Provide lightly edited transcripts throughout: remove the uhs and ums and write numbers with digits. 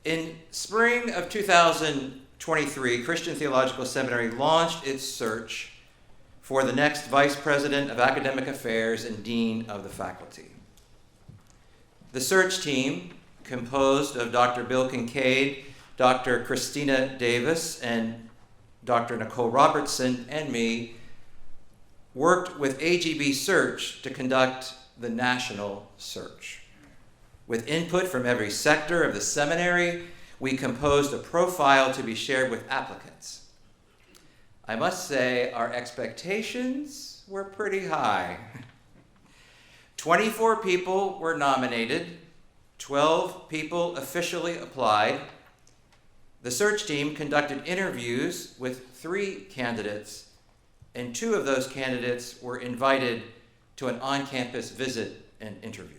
In spring of 2023, Christian Theological Seminary launched its search for the next Vice President of Academic Affairs and Dean of the Faculty. The search team, composed of Dr. Bill Kincaid, Dr. Christina Davis, and Dr. Nicole Robertson, and me, worked with AGB Search to conduct the national search. With input from every sector of the seminary, we composed a profile to be shared with applicants. I must say our expectations were pretty high. 24 people were nominated, 12 people officially applied. The search team conducted interviews with 3 candidates, and 2 of those candidates were invited to an on-campus visit and interview.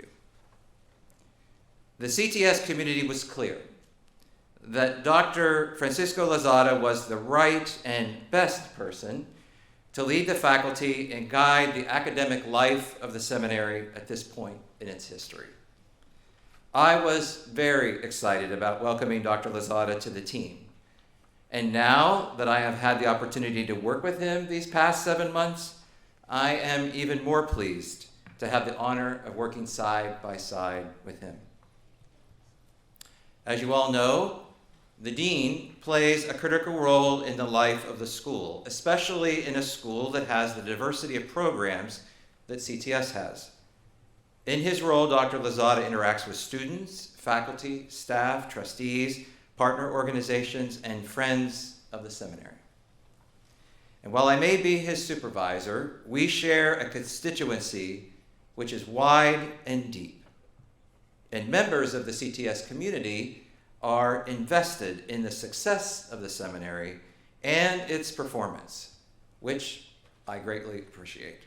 The CTS community was clear that Dr. Francisco Lozada was the right and best person to lead the faculty and guide the academic life of the seminary at this point in its history. I was very excited about welcoming Dr. Lozada to the team. And now that I have had the opportunity to work with him these past 7 months, I am even more pleased to have the honor of working side by side with him. As you all know, the dean plays a critical role in the life of the school, especially in a school that has the diversity of programs that CTS has. In his role, Dr. Lozada interacts with students, faculty, staff, trustees, partner organizations, and friends of the seminary. And while I may be his supervisor, we share a constituency which is wide and deep. And members of the CTS community are invested in the success of the seminary and its performance, which I greatly appreciate.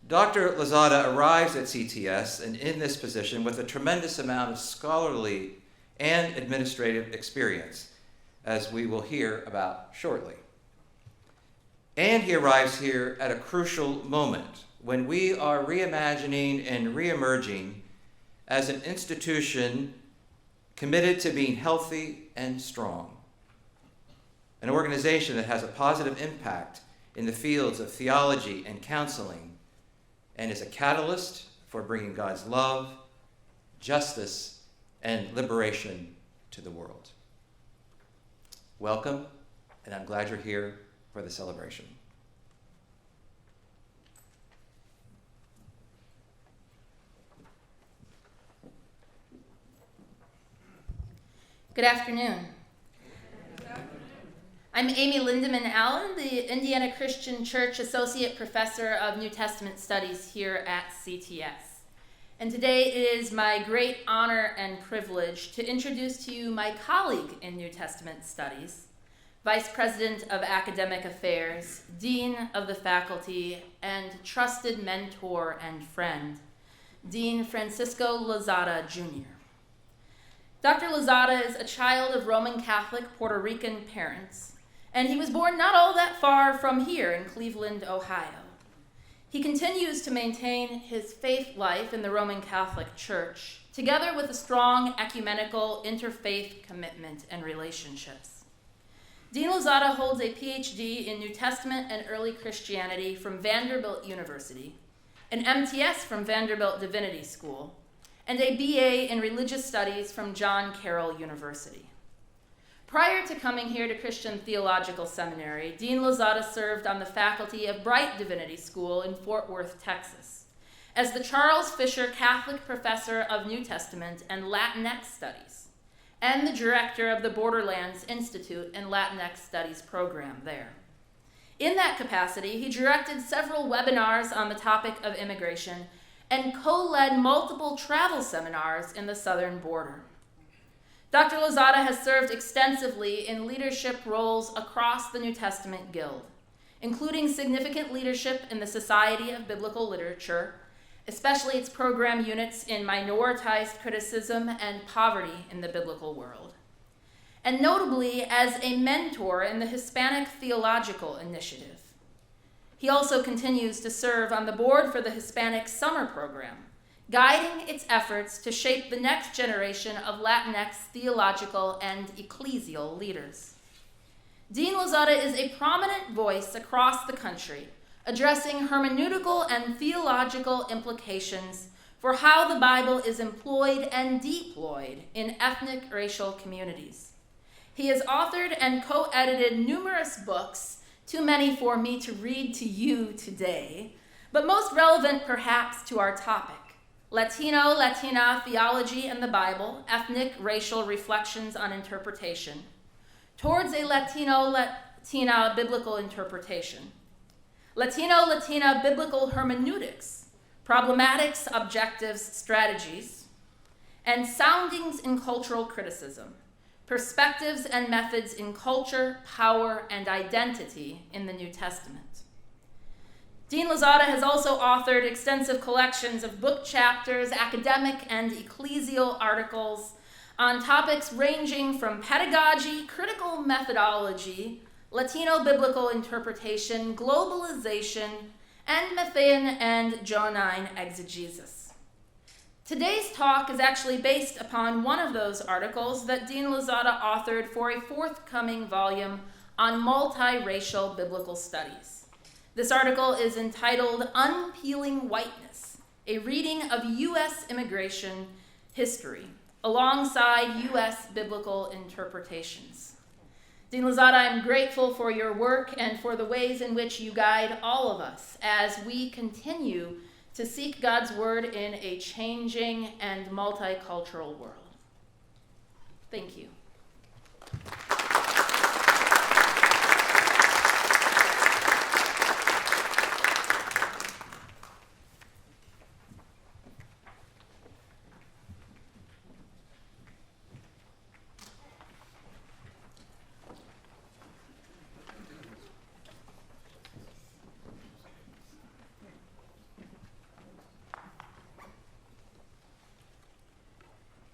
Dr. Lozada arrives at CTS and in this position with a tremendous amount of scholarly and administrative experience, as we will hear about shortly. And he arrives here at a crucial moment when we are reimagining and reemerging as an institution committed to being healthy and strong, an organization that has a positive impact in the fields of theology and counseling, and is a catalyst for bringing God's love, justice, and liberation to the world. Welcome, and I'm glad you're here for the celebration. Good afternoon. I'm Amy Lindeman Allen, the Indiana Christian Church Associate Professor of New Testament Studies here at CTS. And today it is my great honor and privilege to introduce to you my colleague in New Testament Studies, Vice President of Academic Affairs, Dean of the Faculty, and trusted mentor and friend, Dean Francisco Lozada, Jr. Dr. Lozada is a child of Roman Catholic Puerto Rican parents, and he was born not all that far from here in Cleveland, Ohio. He continues to maintain his faith life in the Roman Catholic Church, together with a strong ecumenical interfaith commitment and relationships. Dean Lozada holds a PhD in New Testament and Early Christianity from Vanderbilt University, an MTS from Vanderbilt Divinity School, and a BA in Religious Studies from John Carroll University. Prior to coming here to Christian Theological Seminary, Dean Lozada served on the faculty of Bright Divinity School in Fort Worth, Texas, as the Charles Fisher Catholic Professor of New Testament and Latinx Studies, and the director of the Borderlands Institute and Latinx Studies program there. In that capacity, he directed several webinars on the topic of immigration and co-led multiple travel seminars in the southern border. Dr. Lozada has served extensively in leadership roles across the New Testament Guild, including significant leadership in the Society of Biblical Literature, especially its program units in minoritized criticism and poverty in the biblical world, and notably as a mentor in the Hispanic Theological Initiative. He also continues to serve on the board for the Hispanic Summer Program, guiding its efforts to shape the next generation of Latinx theological and ecclesial leaders. Dean Lozada is a prominent voice across the country, addressing hermeneutical and theological implications for how the Bible is employed and deployed in ethnic racial communities. He has authored and co-edited numerous books, too many for me to read to you today, but most relevant perhaps to our topic: Latino-Latina Theology and the Bible, Ethnic Racial Reflections on Interpretation, Towards a Latino-Latina Biblical Interpretation, Latino-Latina Biblical Hermeneutics, Problematics, Objectives, Strategies, and Soundings in Cultural Criticism, Perspectives and Methods in Culture, Power, and Identity in the New Testament. Dean Lozada has also authored extensive collections of book chapters, academic and ecclesial articles on topics ranging from pedagogy, critical methodology, Latino biblical interpretation, globalization, and Matthean and Johannine exegesis. Today's talk is actually based upon one of those articles that Dean Lozada authored for a forthcoming volume on multiracial biblical studies. This article is entitled Unpeeling Whiteness, a reading of U.S. immigration history alongside U.S. biblical interpretations. Dean Lozada, I'm grateful for your work and for the ways in which you guide all of us as we continue to seek God's word in a changing and multicultural world. Thank you.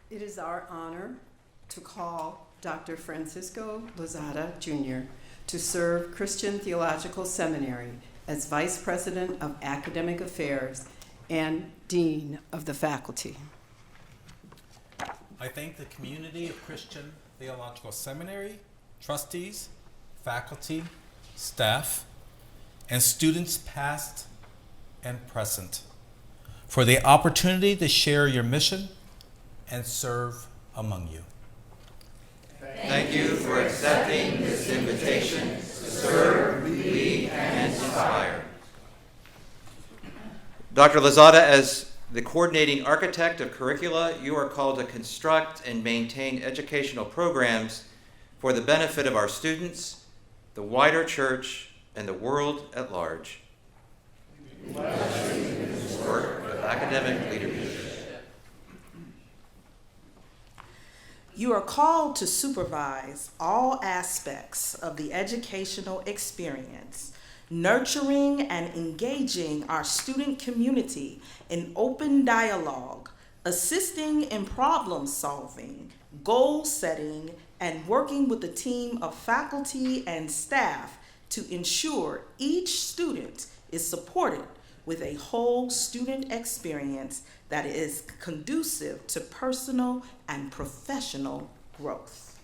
It is our honor to call Dr. Francisco Lozada, Jr. to serve Christian Theological Seminary as Vice President of Academic Affairs and Dean of the Faculty. I thank the community of Christian Theological Seminary, trustees, faculty, staff, and students past and present for the opportunity to share your mission and serve among you. Thank you for accepting this invitation to serve, lead, and inspire. Dr. Lozada, as the coordinating architect of curricula, you are called to construct and maintain educational programs for the benefit of our students, the wider church, and the world at large. We bless you in this work of academic leadership. You are called to supervise all aspects of the educational experience, nurturing and engaging our student community in open dialogue, assisting in problem solving, goal setting, and working with a team of faculty and staff to ensure each student is supported with a whole student experience that is conducive to personal and professional growth.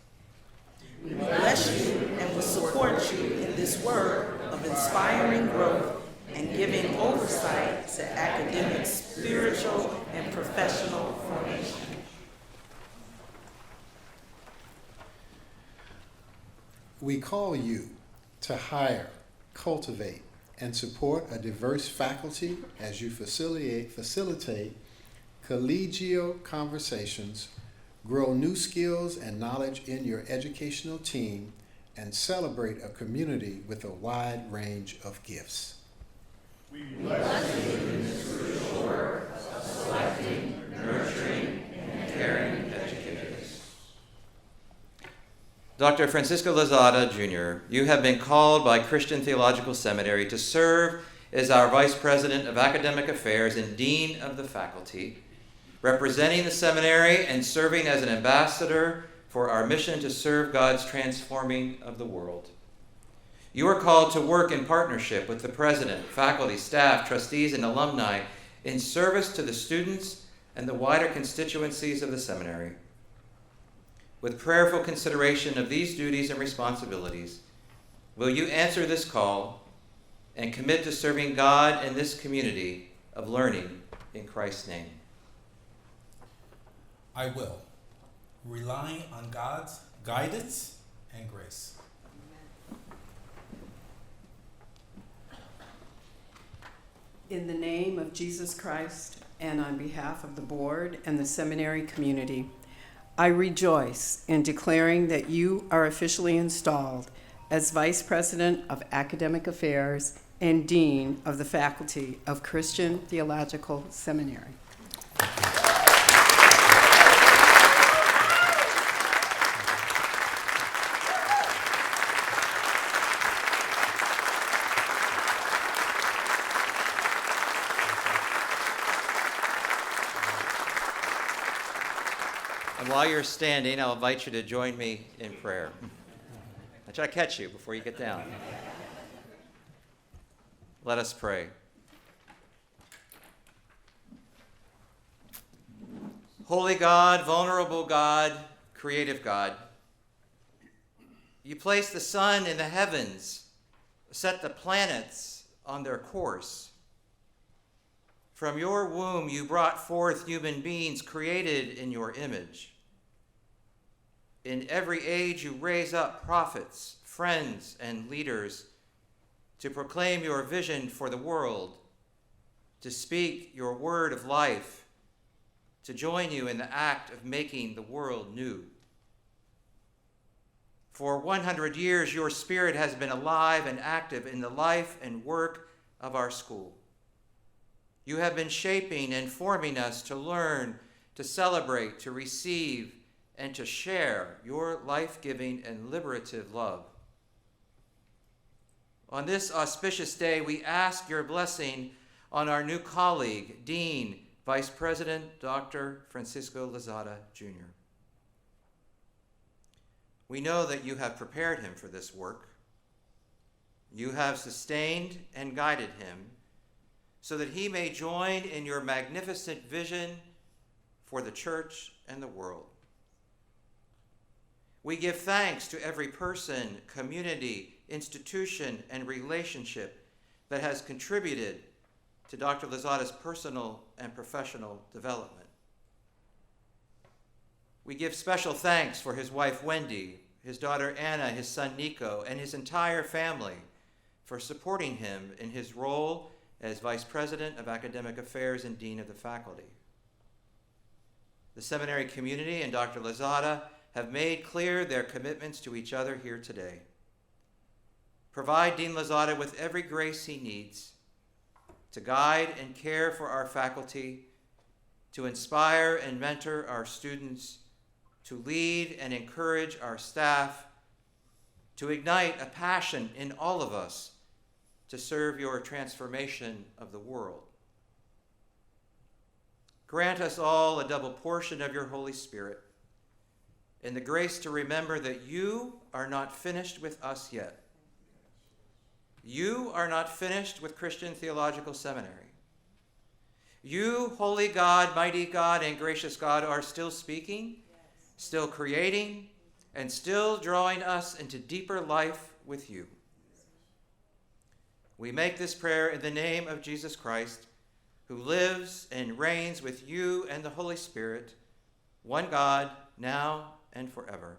We bless you and will support you in this work of inspiring growth and giving oversight to academic, spiritual, and professional formation. We call you to hire, cultivate, and support a diverse faculty as you facilitate collegial conversations, grow new skills and knowledge in your educational team, and celebrate a community with a wide range of gifts. We bless you in this crucial work of selecting, nurturing, and caring educators. Dr. Francisco Lozada, Jr., you have been called by Christian Theological Seminary to serve as our Vice President of Academic Affairs and Dean of the Faculty, representing the seminary and serving as an ambassador for our mission to serve God's transforming of the world. You are called to work in partnership with the president, faculty, staff, trustees, and alumni in service to the students and the wider constituencies of the seminary. With prayerful consideration of these duties and responsibilities, will you answer this call and commit to serving God in this community of learning in Christ's name? I will, relying on God's guidance and grace. In the name of Jesus Christ and on behalf of the board and the seminary community, I rejoice in declaring that you are officially installed as Vice President of Academic Affairs and Dean of the Faculty of Christian Theological Seminary. And while you're standing, I'll invite you to join me in prayer. I try to catch you before you get down. Let us pray. Holy God, vulnerable God, creative God, you place the sun in the heavens, set the planets on their course. From your womb you brought forth human beings created in your image. In every age you raise up prophets, friends, and leaders to proclaim your vision for the world, to speak your word of life, to join you in the act of making the world new. For 100 years, your spirit has been alive and active in the life and work of our school. You have been shaping and forming us to learn, to celebrate, to receive, and to share your life-giving and liberative love. On this auspicious day, we ask your blessing on our new colleague, Dean, Vice President Dr. Francisco Lozada, Jr. We know that you have prepared him for this work. You have sustained and guided him so that he may join in your magnificent vision for the church and the world. We give thanks to every person, community, institution, and relationship that has contributed to Dr. Lozada's personal and professional development. We give special thanks for his wife, Wendy, his daughter, Anna, his son, Nico, and his entire family for supporting him in his role as Vice President of Academic Affairs and Dean of the Faculty. The seminary community and Dr. Lozada have made clear their commitments to each other here today. Provide Dean Lozada with every grace he needs to guide and care for our faculty, to inspire and mentor our students, to lead and encourage our staff, to ignite a passion in all of us to serve your transformation of the world. Grant us all a double portion of your Holy Spirit and the grace to remember that you are not finished with us yet. You are not finished with Christian Theological Seminary. You, holy God, mighty God, and gracious God, are still speaking, still creating, and still drawing us into deeper life with you. We make this prayer in the name of Jesus Christ, who lives and reigns with you and the Holy Spirit, one God, now and forever.